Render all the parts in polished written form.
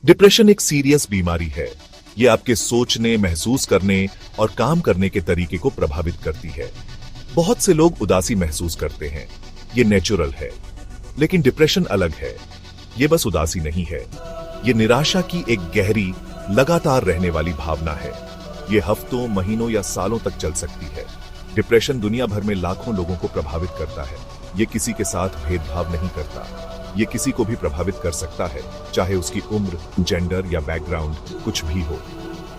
Depression एक serious बीमारी है। ये आपके सोचने, महसूस करने और काम करने के तरीके को प्रभावित करती है। बहुत से लोग उदासी महसूस करते हैं, ये नेचुरल है। लेकिन डिप्रेशन अलग है। ये बस उदासी नहीं है, ये निराशा की एक गहरी, लगातार रहने वाली भावना है। ये हफ्तों, महीनों या सालों तक चल सकती है। डिप्रेशन दुनिया भर में लाखों लोगों को प्रभावित करता है। ये किसी के साथ भेदभाव नहीं करता। ये किसी को भी प्रभावित कर सकता है, चाहे उसकी उम्र, जेंडर या बैकग्राउंड कुछ भी हो।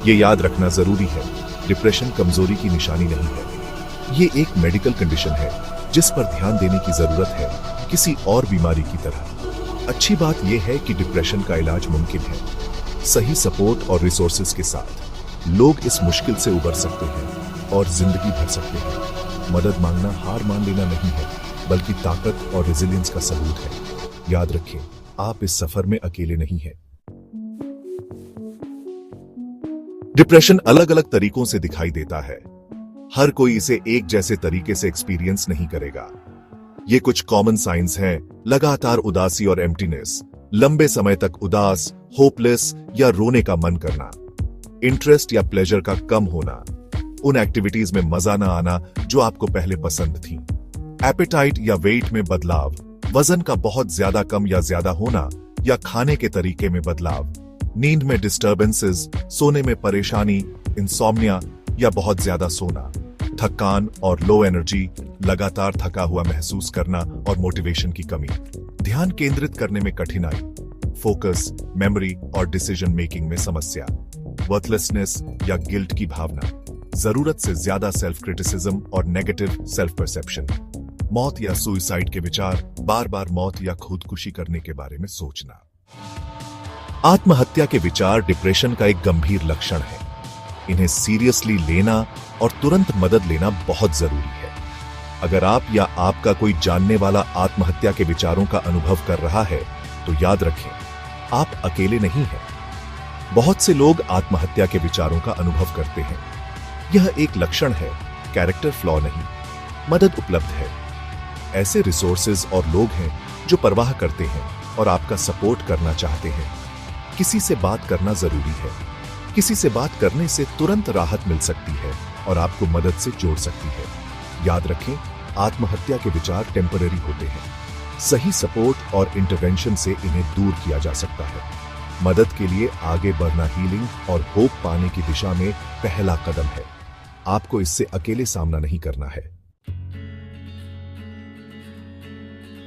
ये याद रखना जरूरी है, डिप्रेशन कमजोरी की निशानी नहीं है। ये एक मेडिकल कंडीशन है जिस पर ध्यान देने की जरूरत है, किसी और बीमारी की तरह। अच्छी बात यह है कि डिप्रेशन का इलाज मुमकिन है। सही सपोर्ट और रिसोर्सेज के साथ लोग इस मुश्किल से उबर सकते हैं और जिंदगी भर सकते हैं। मदद मांगना हार मान लेना नहीं है, बल्कि ताकत और रेजिलियंस का सबूत है। याद रखें, आप इस सफर में अकेले नहीं हैं। डिप्रेशन अलग अलग तरीकों से दिखाई देता है। हर कोई इसे एक जैसे तरीके से एक्सपीरियंस नहीं करेगा। ये कुछ कॉमन साइंस हैं: लगातार उदासी और एम्प्टीनेस, लंबे समय तक उदास, होपलेस या रोने का मन करना, इंटरेस्ट या प्लेजर का कम होना, उन एक्टिविटीज में मजा न आना जो आपको पहले पसंद थी, एपेटाइट या वेट में बदलाव, वजन का बहुत ज्यादा कम या ज्यादा होना या खाने के तरीके में बदलाव, नींद में डिस्टर्बेंसेस, सोने में परेशानी, इंसोम्निया या बहुत ज्यादा सोना, थकान और लो एनर्जी, लगातार थका हुआ महसूस करना और मोटिवेशन की कमी, ध्यान केंद्रित करने में कठिनाई, फोकस, मेमोरी और डिसीजन मेकिंग में समस्या, वर्थलेसनेस या गिल्ट की भावना, जरूरत से ज्यादा सेल्फ क्रिटिसिज्म और नेगेटिव सेल्फ परसेप्शन, मौत या सुसाइड के विचार, बार बार मौत या खुदकुशी करने के बारे में सोचना। आत्महत्या के विचार डिप्रेशन का एक गंभीर लक्षण है। इन्हें सीरियसली लेना और तुरंत मदद लेना बहुत जरूरी है। अगर आप या आपका कोई जानने वाला आत्महत्या के विचारों का अनुभव कर रहा है, तो याद रखें, आप अकेले नहीं हैं। बहुत से लोग आत्महत्या के विचारों का अनुभव करते हैं। यह एक लक्षण है, कैरेक्टर फ्लॉ नहीं। मदद उपलब्ध है। ऐसे रिसोर्सेज और लोग हैं जो परवाह करते हैं और आपका सपोर्ट करना चाहते हैं। किसी से बात करना जरूरी है। किसी से बात करने से तुरंत राहत मिल सकती है और आपको मदद से जोड़ सकती है। याद रखें, आत्महत्या के विचार टेम्पररी होते हैं। सही सपोर्ट और इंटरवेंशन से इन्हें दूर किया जा सकता है। मदद के लिए आगे बढ़ना हीलिंग और होप पाने की दिशा में पहला कदम है। आपको इससे अकेले सामना नहीं करना है।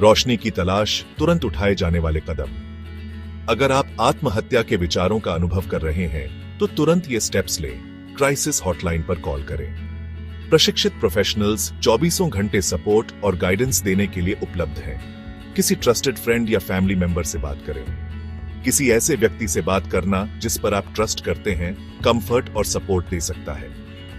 रोशनी की तलाश, तुरंत उठाए जाने वाले कदम। अगर आप आत्महत्या के विचारों का अनुभव कर रहे हैं, तो तुरंत ये स्टेप्स लें। क्राइसिस हॉटलाइन पर कॉल करें। प्रशिक्षित प्रोफेशनल्स 24 घंटे सपोर्ट और गाइडेंस देने के लिए उपलब्ध हैं। किसी ट्रस्टेड फ्रेंड या फैमिली मेंबर से बात करें। किसी ऐसे व्यक्ति से बात करना जिस पर आप ट्रस्ट करते हैं, कंफर्ट और सपोर्ट दे सकता है।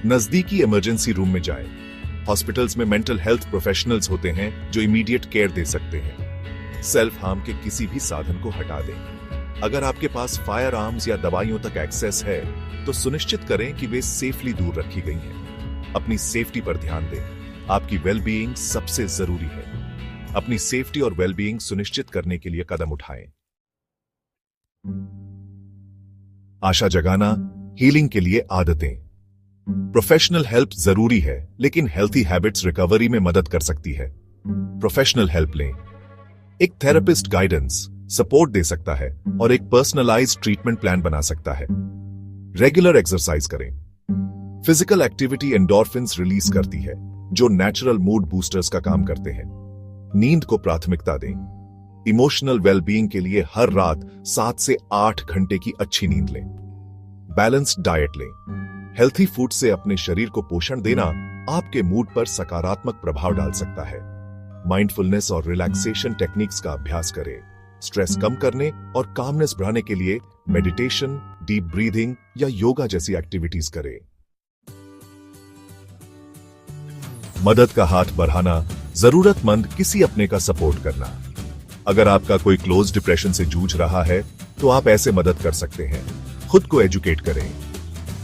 नजदीकी इमरजेंसी रूम में जाएं। हॉस्पिटल्स में मेंटल हेल्थ प्रोफेशनल्स होते हैं जो इमीडिएट केयर दे सकते हैं। सेल्फ हार्म के किसी भी साधन को हटा दें। अगर आपके पास फायर आर्म्स या दवाइयों तक एक्सेस है, तो सुनिश्चित करें कि वे सेफली दूर रखी गई हैं। अपनी सेफ्टी पर ध्यान दें। आपकी वेलबीइंग सबसे जरूरी है। अपनी सेफ्टी और वेलबीइंग सुनिश्चित करने के लिए कदम उठाएं। आशा जगाना, हीलिंग के लिए आदतें। प्रोफेशनल हेल्प जरूरी है, लेकिन हेल्थी हैबिट्स रिकवरी में मदद कर सकती है। प्रोफेशनल हेल्प लें। एक थेरेपिस्ट गाइडेंस, सपोर्ट दे सकता है और एक पर्सनलाइज्ड ट्रीटमेंट प्लान बना सकता है। रेगुलर एक्सरसाइज करें। फिजिकल एक्टिविटी एंडोर्फिन्स रिलीज करती है, जो नेचुरल मूड बूस्टर्स का काम करते हैं। नींद को प्राथमिकता दें। इमोशनल वेलबीइंग के लिए हर रात 7 से 8 घंटे की अच्छी नींद लें। बैलेंस्ड डाइट लें। हेल्थी फूड से अपने शरीर को पोषण देना आपके मूड पर सकारात्मक प्रभाव डाल सकता है। माइंडफुलनेस और रिलैक्सेशन टेक्निक्स का अभ्यास करें। स्ट्रेस कम करने और कामनेस बढ़ाने के लिए मेडिटेशन, डीप ब्रीदिंग या योगा जैसी एक्टिविटीज करें। मदद का हाथ बढ़ाना, जरूरतमंद किसी अपने का सपोर्ट करना। अगर आपका कोई क्लोज डिप्रेशन से जूझ रहा है, तो आप ऐसे मदद कर सकते हैं। खुद को एजुकेट करें।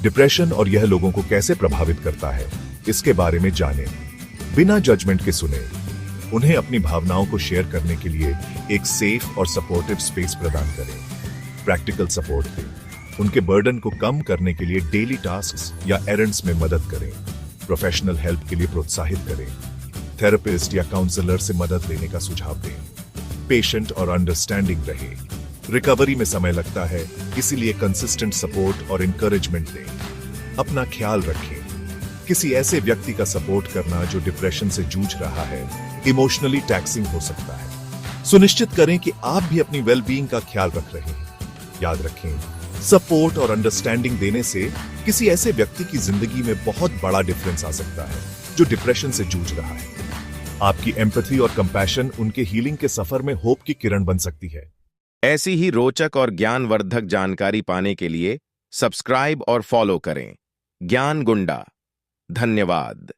डिप्रेशन और यह लोगों को कैसे प्रभावित करता है, इसके बारे में जानें। बिना जजमेंट के सुने। उन्हें अपनी भावनाओं को शेयर करने के लिए एक सेफ और सपोर्टिव स्पेस प्रदान करें। प्रैक्टिकल सपोर्ट दें, उनके बर्डन को कम करने के लिए डेली टास्क्स या एरेंड्स में मदद करें, प्रोफेशनल हेल्प के लिए प्रोत्साहित करें, थेरेपिस्ट या काउंसलर से मदद लेने का सुझाव दें, पेशेंट और अंडरस्टैंडिंग रहे। रिकवरी में समय लगता है, इसीलिए कंसिस्टेंट सपोर्ट और इंकरेजमेंट दें। अपना ख्याल रखें। किसी ऐसे व्यक्ति का सपोर्ट करना जो डिप्रेशन से जूझ रहा है इमोशनली टैक्सिंग हो सकता है। सुनिश्चित करें कि आप भी अपनी वेलबीइंग का ख्याल रख रहे हैं। याद रखें, सपोर्ट और अंडरस्टैंडिंग देने से किसी ऐसे व्यक्ति की जिंदगी में बहुत बड़ा डिफरेंस आ सकता है जो डिप्रेशन से जूझ रहा है। आपकी एम्पैथी और कंपैशन उनके हीलिंग के सफर में होप की किरण बन सकती है। ऐसी ही रोचक और ज्ञानवर्धक जानकारी पाने के लिए सब्सक्राइब और फॉलो करें ज्ञान गुंडा। धन्यवाद।